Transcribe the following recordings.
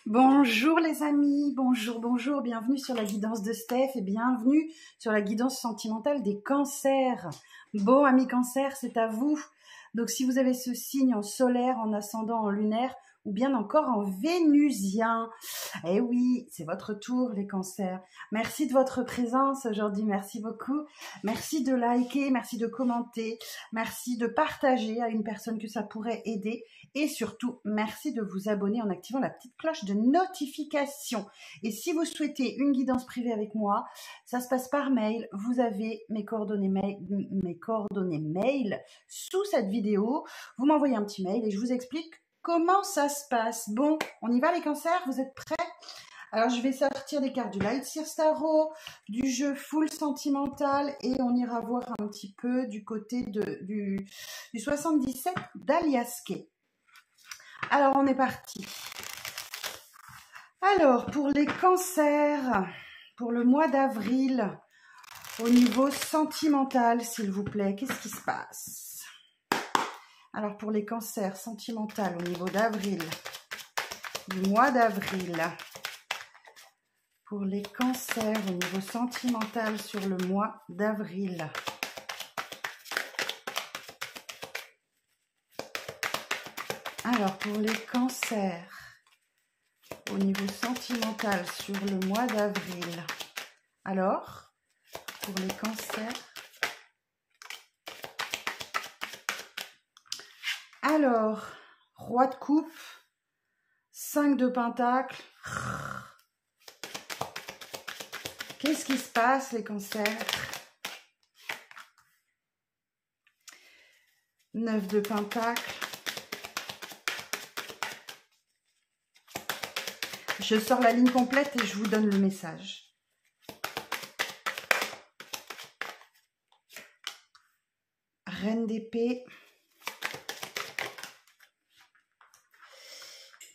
Bonjour les amis, bonjour, bienvenue sur la guidance de Steph et bienvenue sur la guidance sentimentale des cancers. Bon, amis cancers, c'est à vous. Donc si vous avez ce signe en solaire, en ascendant, en lunaire ou bien encore en vénusien, eh oui, c'est votre tour les cancers. Merci de votre présence aujourd'hui, merci beaucoup. Merci de liker, merci de commenter, merci de partager à une personne que ça pourrait aider. Et surtout, merci de vous abonner en activant la petite cloche de notification. Et si vous souhaitez une guidance privée avec moi, ça se passe par mail. Vous avez mes coordonnées mail sous cette vidéo. Vous m'envoyez un petit mail et je vous explique comment ça se passe. Bon, on y va les cancers, vous êtes prêts? Alors, je vais sortir des cartes du Lightseer Tarot, du jeu Full Sentimental et on ira voir un petit peu du côté du 77 d'Alias Kay. Alors, on est parti. Alors, pour les cancers, pour le mois d'avril, au niveau sentimental, s'il vous plaît, qu'est-ce qui se passe? Alors, pour les cancers sentimentaux au niveau d'avril, du mois d'avril, pour les cancers au niveau sentimental sur le mois d'avril. Alors, pour les cancers, au niveau sentimental sur le mois d'avril. Alors, pour les cancers. Alors, roi de coupe, 5 de pentacle. Qu'est-ce qui se passe, les cancers? 9 de pentacle. Je sors la ligne complète et je vous donne le message. Reine d'épée.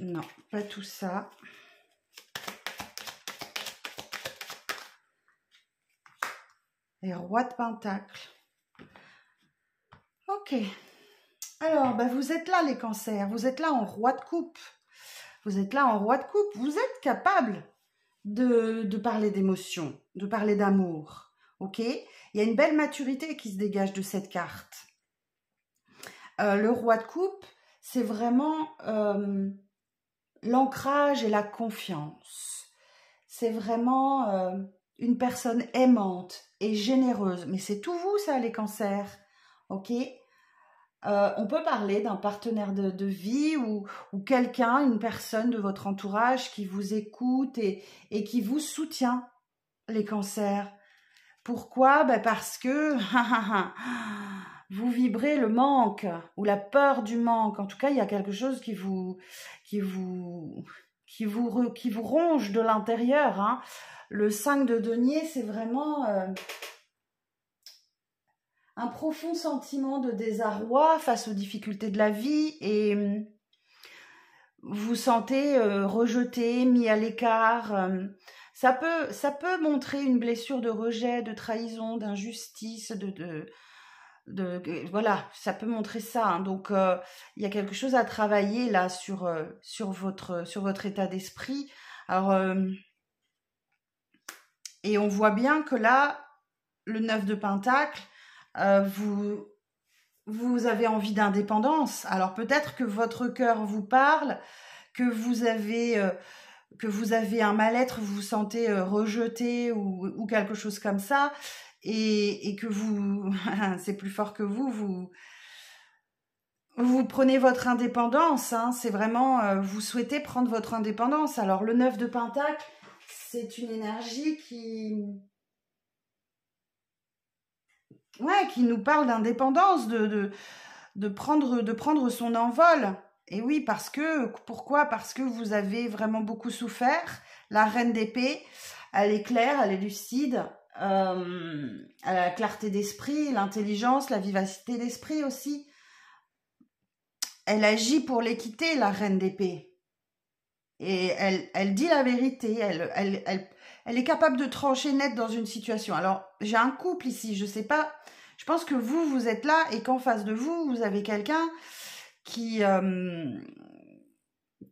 Non, pas tout ça. Et roi de pentacle. Ok. Alors, vous êtes là les cancers. Vous êtes là en roi de coupe. Vous êtes là en roi de coupe. Vous êtes capable de parler d'émotion, de parler d'amour. Ok? Il y a une belle maturité qui se dégage de cette carte. Le roi de coupe, c'est vraiment l'ancrage et la confiance. C'est vraiment une personne aimante et généreuse. Mais c'est tout vous, ça, les cancers. Ok? On peut parler d'un partenaire de vie ou quelqu'un, une personne de votre entourage qui vous écoute et qui vous soutient, les cancers. Pourquoi? Parce que vous vibrez le manque ou la peur du manque. En tout cas, il y a quelque chose qui vous ronge de l'intérieur. Hein. Le 5 de denier, c'est vraiment un profond sentiment de désarroi face aux difficultés de la vie et vous vous sentez rejeté, mis à l'écart. Ça peut montrer une blessure de rejet, de trahison, d'injustice, voilà, ça peut montrer ça. Hein. Donc, il y a quelque chose à travailler là sur votre état d'esprit. Alors, et on voit bien que là, le 9 de pentacle, vous avez envie d'indépendance. Alors peut-être que votre cœur vous parle, que vous avez un mal-être, vous vous sentez rejeté ou quelque chose comme ça, et que vous, c'est plus fort que vous prenez votre indépendance. Hein, c'est vraiment, vous souhaitez prendre votre indépendance. Alors le 9 de pentacle, c'est une énergie qui nous parle d'indépendance, de prendre son envol. Et oui, pourquoi? Parce que vous avez vraiment beaucoup souffert. La reine d'épée, elle est claire, elle est lucide, elle a la clarté d'esprit, l'intelligence, la vivacité d'esprit aussi. Elle agit pour l'équité, la reine d'épée. Et elle dit la vérité, elle est capable de trancher net dans une situation. Alors, j'ai un couple ici, je sais pas, je pense que vous êtes là et qu'en face de vous, vous avez quelqu'un qui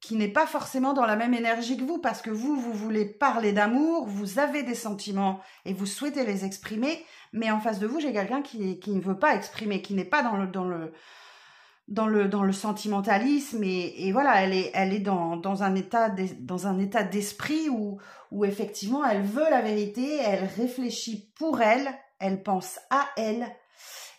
qui n'est pas forcément dans la même énergie que vous, parce que vous voulez parler d'amour, vous avez des sentiments et vous souhaitez les exprimer, mais en face de vous, j'ai quelqu'un qui ne veut pas exprimer, qui n'est pas dans le sentimentalisme, et voilà, elle est dans un état d'esprit où effectivement, elle veut la vérité, elle réfléchit pour elle pense à elle,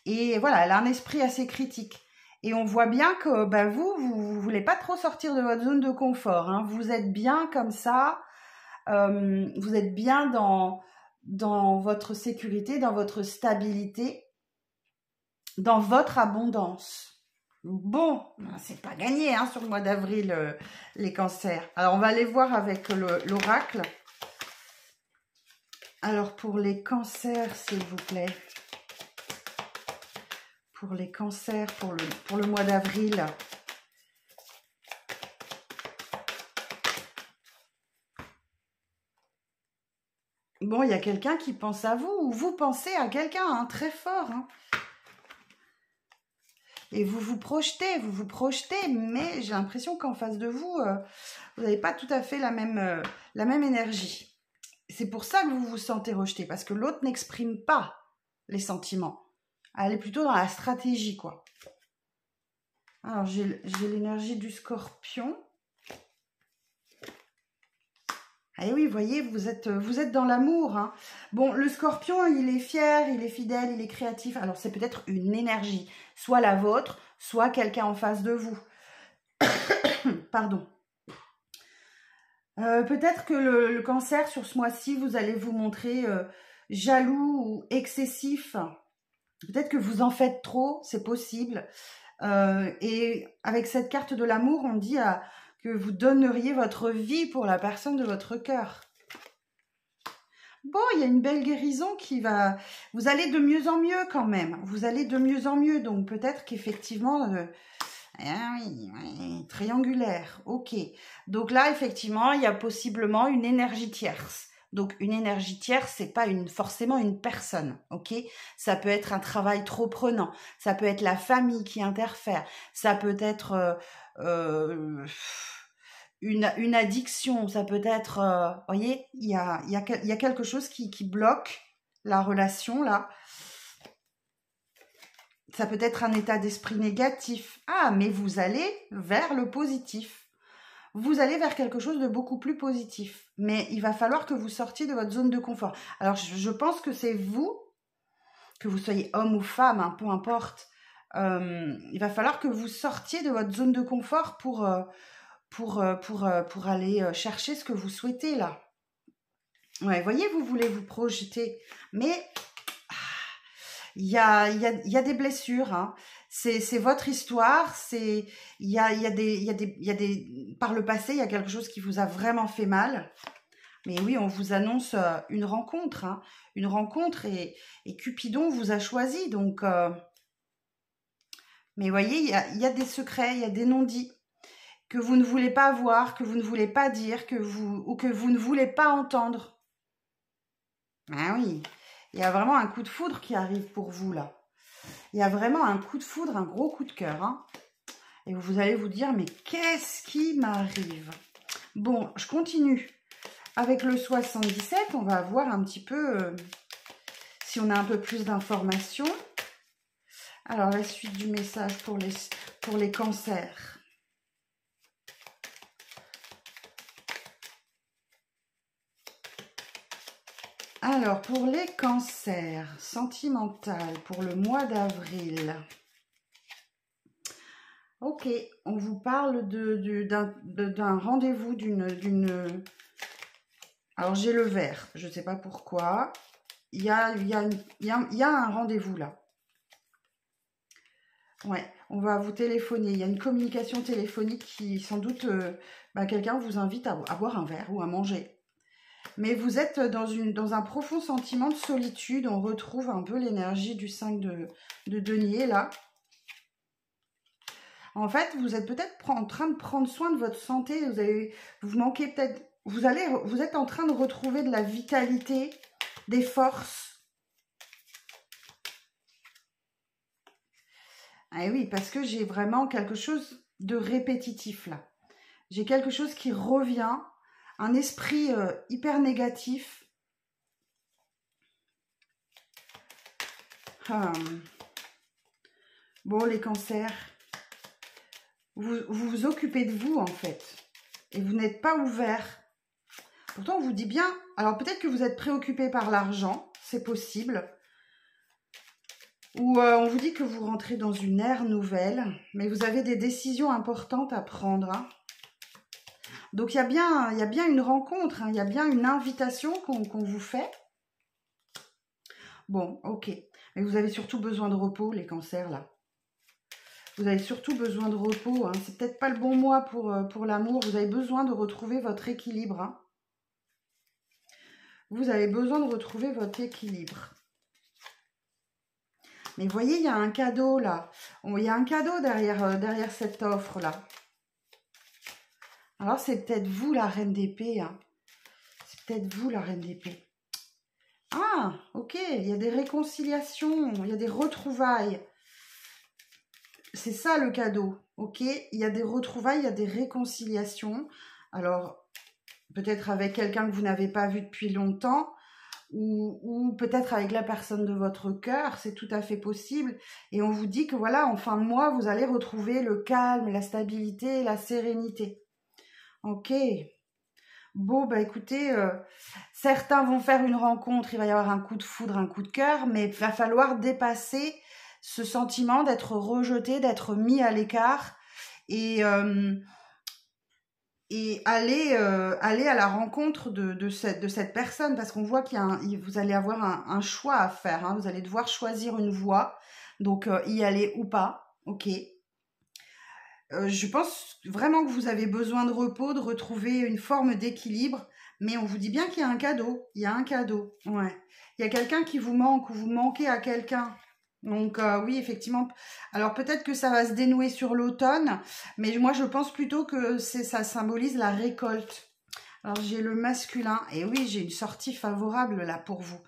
et voilà, elle a un esprit assez critique. Et on voit bien que vous voulez pas trop sortir de votre zone de confort, hein. Vous êtes bien comme ça, vous êtes bien dans votre sécurité, dans votre stabilité, dans votre abondance. Bon, c'est pas gagné hein, sur le mois d'avril, les cancers. Alors, on va aller voir avec l'oracle. Alors, pour les cancers, s'il vous plaît. Pour les cancers, pour le mois d'avril. Bon, il y a quelqu'un qui pense à vous, ou vous pensez à quelqu'un, hein, très fort. Hein. Et vous vous projetez, mais j'ai l'impression qu'en face de vous, vous n'avez pas tout à fait la même énergie. C'est pour ça que vous vous sentez rejeté, parce que l'autre n'exprime pas les sentiments. Elle est plutôt dans la stratégie, quoi. Alors, j'ai l'énergie du scorpion. Et oui, vous voyez, vous êtes dans l'amour. Hein. Bon, le scorpion, il est fier, il est fidèle, il est créatif. Alors, c'est peut-être une énergie, soit la vôtre, soit quelqu'un en face de vous. Pardon. Peut-être que le cancer, sur ce mois-ci, vous allez vous montrer jaloux ou excessif. Peut-être que vous en faites trop, c'est possible. Et avec cette carte de l'amour, on dit que vous donneriez votre vie pour la personne de votre cœur. Bon, il y a une belle guérison qui va... Vous allez de mieux en mieux quand même. Vous allez de mieux en mieux. Donc peut-être qu'effectivement... oui, triangulaire. Ok. Donc là, effectivement, il y a possiblement une énergie tierce. Donc une énergie tierce, c'est pas forcément une personne, ok? Ça peut être un travail trop prenant, ça peut être la famille qui interfère, ça peut être une addiction, ça peut être, voyez, il y a quelque chose qui bloque la relation là. Ça peut être un état d'esprit négatif. Ah, mais vous allez vers le positif. Vous allez vers quelque chose de beaucoup plus positif. Mais il va falloir que vous sortiez de votre zone de confort. Alors, je pense que c'est vous, que vous soyez homme ou femme, hein, peu importe. Il va falloir que vous sortiez de votre zone de confort pour aller chercher ce que vous souhaitez, là. Ouais, voyez, vous voulez vous projeter. Mais il y a des blessures, hein. C'est votre histoire, par le passé, il y a quelque chose qui vous a vraiment fait mal. Mais oui, on vous annonce une rencontre, hein, et Cupidon vous a choisi. Donc, mais voyez, il y a des secrets, il y a des non-dits que vous ne voulez pas voir, que vous ne voulez pas dire, ou que vous ne voulez pas entendre. Ah oui, il y a vraiment un coup de foudre qui arrive pour vous là. Il y a vraiment un coup de foudre, un gros coup de cœur. Hein. Et vous allez vous dire, mais qu'est-ce qui m'arrive? Bon, je continue. Avec le 77, on va voir un petit peu si on a un peu plus d'informations. Alors, la suite du message pour les cancers. Alors, pour les cancers sentimental pour le mois d'avril. Ok, on vous parle d'un rendez-vous, d'une... Alors, j'ai le vert, je ne sais pas pourquoi. Il y a un rendez-vous là. Ouais, on va vous téléphoner. Il y a une communication téléphonique qui, sans doute, quelqu'un vous invite à boire un verre ou à manger. Mais vous êtes dans un profond sentiment de solitude. On retrouve un peu l'énergie du 5 de denier, là. En fait, vous êtes peut-être en train de prendre soin de votre santé. Vous manquez peut-être... Vous êtes en train de retrouver de la vitalité, des forces. Ah oui, parce que j'ai vraiment quelque chose de répétitif, là. J'ai quelque chose qui revient, un esprit hyper négatif. Bon, les cancers, vous vous occupez de vous, en fait. Et vous n'êtes pas ouvert. Pourtant, on vous dit bien... Alors, peut-être que vous êtes préoccupé par l'argent. C'est possible. Ou on vous dit que vous rentrez dans une ère nouvelle. Mais vous avez des décisions importantes à prendre. Hein. Donc, il y a bien une rencontre. Hein. Il y a bien une invitation qu'on vous fait. Bon, ok. Mais vous avez surtout besoin de repos, les cancers, là. Vous avez surtout besoin de repos. Hein. C'est peut-être pas le bon mois pour l'amour. Vous avez besoin de retrouver votre équilibre. Hein. Vous avez besoin de retrouver votre équilibre. Mais vous voyez, il y a un cadeau, là. Il y a un cadeau derrière cette offre-là. Alors, c'est peut-être vous, la reine d'épée. Hein. C'est peut-être vous, la reine d'épée. Ah, ok. Il y a des réconciliations. Il y a des retrouvailles. C'est ça le cadeau, ok? Il y a des retrouvailles, il y a des réconciliations. Alors, peut-être avec quelqu'un que vous n'avez pas vu depuis longtemps, ou peut-être avec la personne de votre cœur, c'est tout à fait possible. Et on vous dit que voilà, en fin de mois, vous allez retrouver le calme, la stabilité, la sérénité. Ok. Bon, bah écoutez, certains vont faire une rencontre, il va y avoir un coup de foudre, un coup de cœur, mais il va falloir dépasser ce sentiment d'être rejeté, d'être mis à l'écart et aller à la rencontre de cette personne parce qu'on voit vous allez avoir un choix à faire. Hein, vous allez devoir choisir une voie, donc y aller ou pas, ok. Je pense vraiment que vous avez besoin de repos, de retrouver une forme d'équilibre, mais on vous dit bien qu'il y a un cadeau. Il y a un cadeau, ouais. Il y a quelqu'un qui vous manque ou vous manquez à quelqu'un. Donc oui, effectivement. Alors peut-être que ça va se dénouer sur l'automne, mais moi je pense plutôt que ça symbolise la récolte. Alors j'ai le masculin, et oui, j'ai une sortie favorable là pour vous.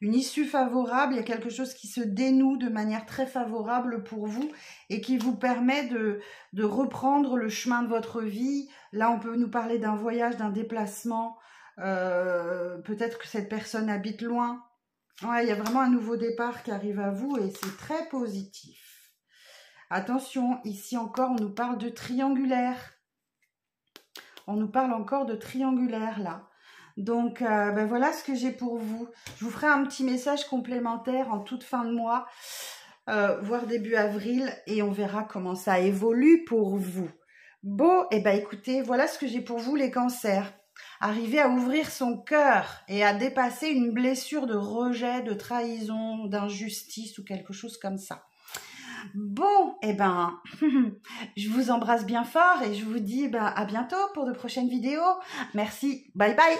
Une issue favorable, il y a quelque chose qui se dénoue de manière très favorable pour vous et qui vous permet de reprendre le chemin de votre vie. Là, on peut nous parler d'un voyage, d'un déplacement. Peut-être que cette personne habite loin. Ouais, il y a vraiment un nouveau départ qui arrive à vous et c'est très positif. Attention, ici encore, on nous parle de triangulaire. On nous parle encore de triangulaire, là. Donc, ben voilà ce que j'ai pour vous. Je vous ferai un petit message complémentaire en toute fin de mois, voire début avril, et on verra comment ça évolue pour vous. Bon, et ben écoutez, voilà ce que j'ai pour vous, les cancers. Arriver à ouvrir son cœur et à dépasser une blessure de rejet, de trahison, d'injustice ou quelque chose comme ça. Bon, eh ben, je vous embrasse bien fort et je vous dis à bientôt pour de prochaines vidéos. Merci, bye bye.